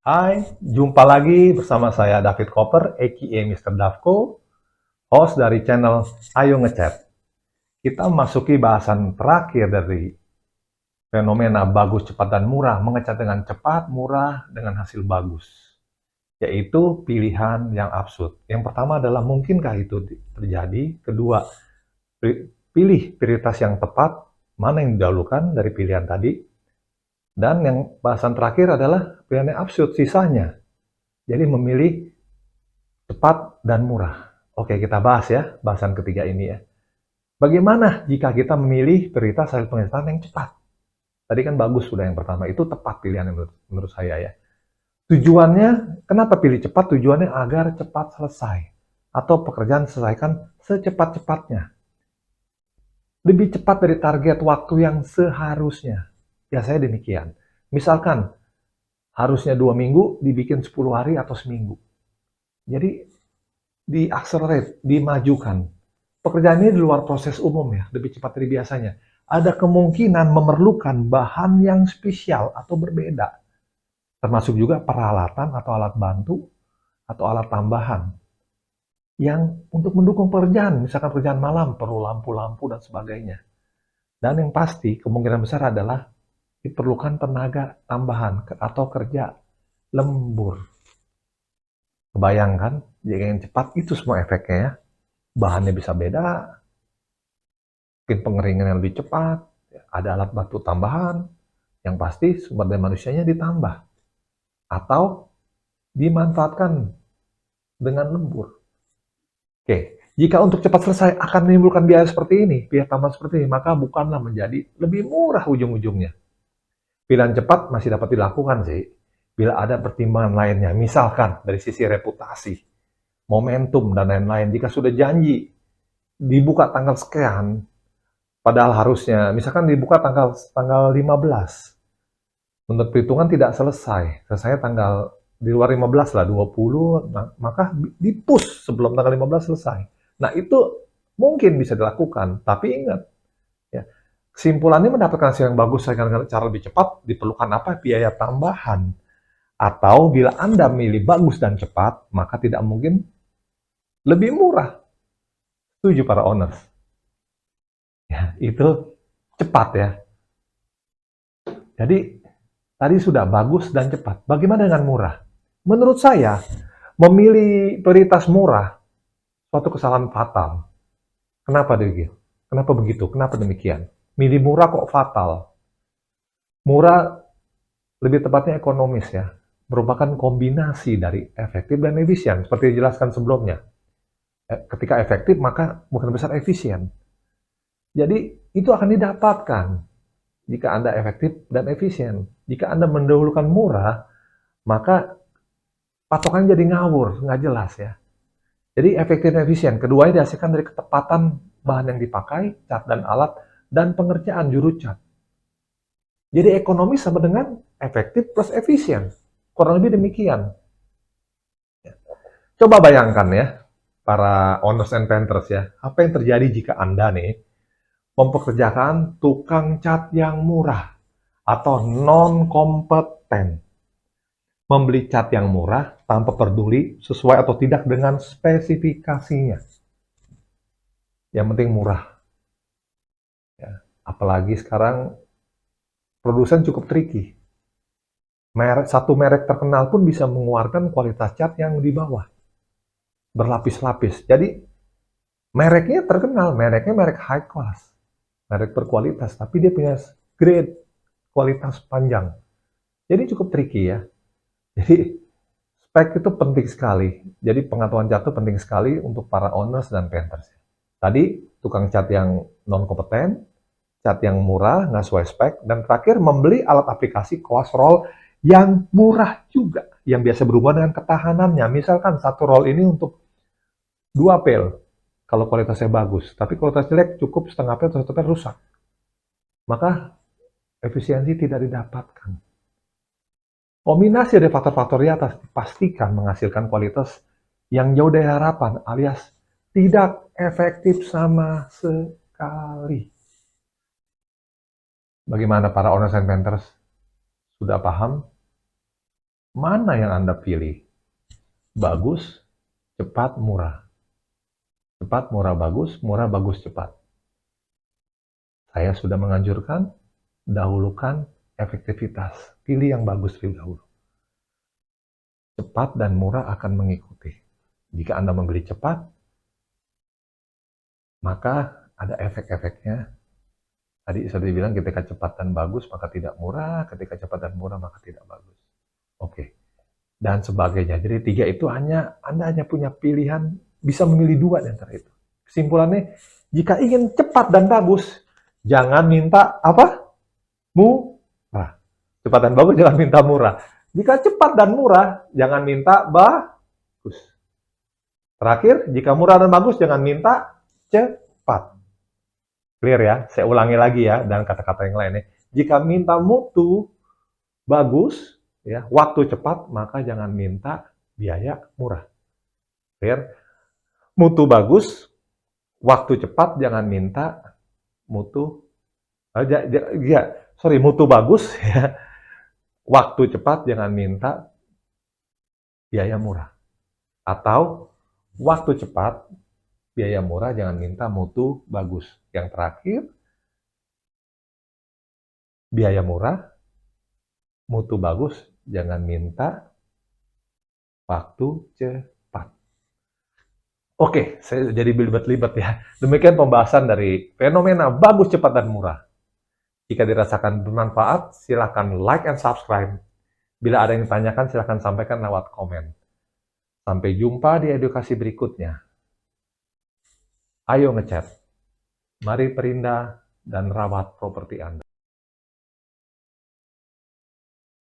Hai, jumpa lagi bersama saya David Koper, aka Mr. Davko, host dari channel Ayo Ngechat. Kita memasuki bahasan terakhir dari fenomena bagus, cepat, dan murah, mengecat dengan cepat, murah, dengan hasil bagus, yaitu pilihan yang absurd. Yang pertama adalah mungkinkah itu terjadi? Kedua, pilih prioritas yang tepat, mana yang didahulukan dari pilihan tadi. Dan yang bahasan terakhir adalah pilihan yang absurd, sisanya. Jadi memilih cepat dan murah. Oke, kita bahas ya, bahasan ketiga ini ya. Bagaimana jika kita memilih prioritas hasil penghasilan yang cepat? Tadi kan bagus sudah yang pertama, itu tepat pilihan menurut saya ya. Tujuannya, kenapa pilih cepat? Tujuannya agar cepat selesai. Atau pekerjaan selesaikan secepat-cepatnya. Lebih cepat dari target waktu yang seharusnya. Biasanya demikian. Misalkan, harusnya 2 minggu, dibikin 10 hari atau seminggu. Jadi, di-accelerate, dimajukan. Pekerjaan ini di luar proses umum ya, lebih cepat dari biasanya. Ada kemungkinan memerlukan bahan yang spesial atau berbeda. Termasuk juga peralatan atau alat bantu atau alat tambahan yang untuk mendukung pekerjaan, misalkan pekerjaan malam, perlu lampu-lampu dan sebagainya. Dan yang pasti, kemungkinan besar adalah diperlukan tenaga tambahan atau kerja lembur. Kebayangkan, jika yang cepat itu semua efeknya ya. Bahannya bisa beda, mungkin pengeringan yang lebih cepat, ada alat bantu tambahan, yang pasti sumber daya manusianya ditambah. Atau dimanfaatkan dengan lembur. Oke, jika untuk cepat selesai akan menimbulkan biaya seperti ini, biaya tambahan seperti ini, maka bukanlah menjadi lebih murah ujung-ujungnya. Pilihan cepat masih dapat dilakukan sih, bila ada pertimbangan lainnya, misalkan dari sisi reputasi, momentum, dan lain-lain. Jika sudah janji dibuka tanggal sekian, padahal harusnya, misalkan dibuka tanggal 15, menurut perhitungan tidak selesai tanggal di luar 15 lah, 20, maka di-push sebelum tanggal 15 selesai. Nah, itu mungkin bisa dilakukan, tapi ingat, ya, kesimpulannya mendapatkan hasil yang bagus dengan cara lebih cepat, diperlukan apa? Biaya tambahan. Atau bila Anda milih bagus dan cepat, maka tidak mungkin lebih murah. Setuju para owners? Ya, itu cepat ya. Jadi, tadi sudah bagus dan cepat. Bagaimana dengan murah? Menurut saya, memilih prioritas murah suatu kesalahan fatal. Kenapa begitu? Kenapa begitu? Kenapa demikian? Milih murah kok fatal? Murah lebih tepatnya ekonomis ya. Merupakan kombinasi dari efektif dan efisien. Seperti dijelaskan sebelumnya. Ketika efektif, maka bukan besar efisien. Jadi, itu akan didapatkan jika Anda efektif dan efisien. Jika Anda mendahulukan murah, maka patokannya jadi ngawur, nggak jelas ya. Jadi efektif dan efisien. Keduanya dihasilkan dari ketepatan bahan yang dipakai, cat dan alat, dan pengerjaan juru cat. Jadi ekonomis sama dengan efektif plus efisien. Kurang lebih demikian. Coba bayangkan ya, para owners and painters ya, apa yang terjadi jika Anda nih mempekerjakan tukang cat yang murah atau non-kompeten. Membeli cat yang murah tanpa peduli sesuai atau tidak dengan spesifikasinya. Yang penting murah. Ya. Apalagi sekarang produsen cukup tricky. Satu merek terkenal pun bisa mengeluarkan kualitas cat yang di bawah. Berlapis-lapis. Jadi mereknya terkenal, mereknya merek high class. Merek berkualitas, tapi dia punya grade kualitas panjang. Jadi cukup tricky ya. Jadi spek itu penting sekali. Jadi pengetahuan cat itu penting sekali untuk para owners dan painters. Tadi tukang cat yang non-kompeten, cat yang murah, nggak sesuai spek, dan terakhir membeli alat aplikasi koas roll yang murah juga, yang biasa berhubungan dengan ketahanannya. Misalkan satu roll ini untuk 2 pel, kalau kualitasnya bagus, tapi kualitas jelek cukup setengah pel atau 1 pel rusak. Maka efisiensi tidak didapatkan. Kombinasi dari faktor-faktor di atas dipastikan menghasilkan kualitas yang jauh dari harapan, alias tidak efektif sama sekali. Bagaimana para owners and painters? Sudah paham? Mana yang Anda pilih? Bagus, cepat, murah. Cepat, murah, bagus, cepat. Saya sudah menganjurkan, dahulukan efektivitas. Pilih yang bagus terlebih dahulu. Cepat dan murah akan mengikuti. Jika Anda membeli cepat, maka ada efek-efeknya. Tadi sudah dibilang ketika cepat dan bagus, maka tidak murah. Ketika cepat dan murah, maka tidak bagus. Oke. Dan sebagainya. Jadi 3 itu Anda hanya punya pilihan, bisa memilih 2 di antara itu. Kesimpulannya, jika ingin cepat dan bagus, jangan minta apa? Murah. Cepat dan bagus, jangan minta murah. Jika cepat dan murah, jangan minta bagus. Terakhir, jika murah dan bagus, jangan minta cepat. Clear ya? Saya ulangi lagi ya, dan kata-kata yang lainnya. Jika minta mutu bagus, ya, waktu cepat, maka jangan minta biaya murah. Clear? Mutu bagus, waktu cepat, jangan minta mutu mutu bagus ya. Waktu cepat, jangan minta biaya murah. Atau waktu cepat, biaya murah, jangan minta mutu bagus. Yang terakhir, biaya murah, mutu bagus, jangan minta waktu cepat. Oke, saya jadi belibet-libet ya. Demikian pembahasan dari fenomena bagus, cepat, dan murah. Jika dirasakan bermanfaat, silakan like and subscribe. Bila ada yang ditanyakan, silakan sampaikan lewat komen. Sampai jumpa di edukasi berikutnya. Ayo ngechat. Mari perindah dan rawat properti Anda.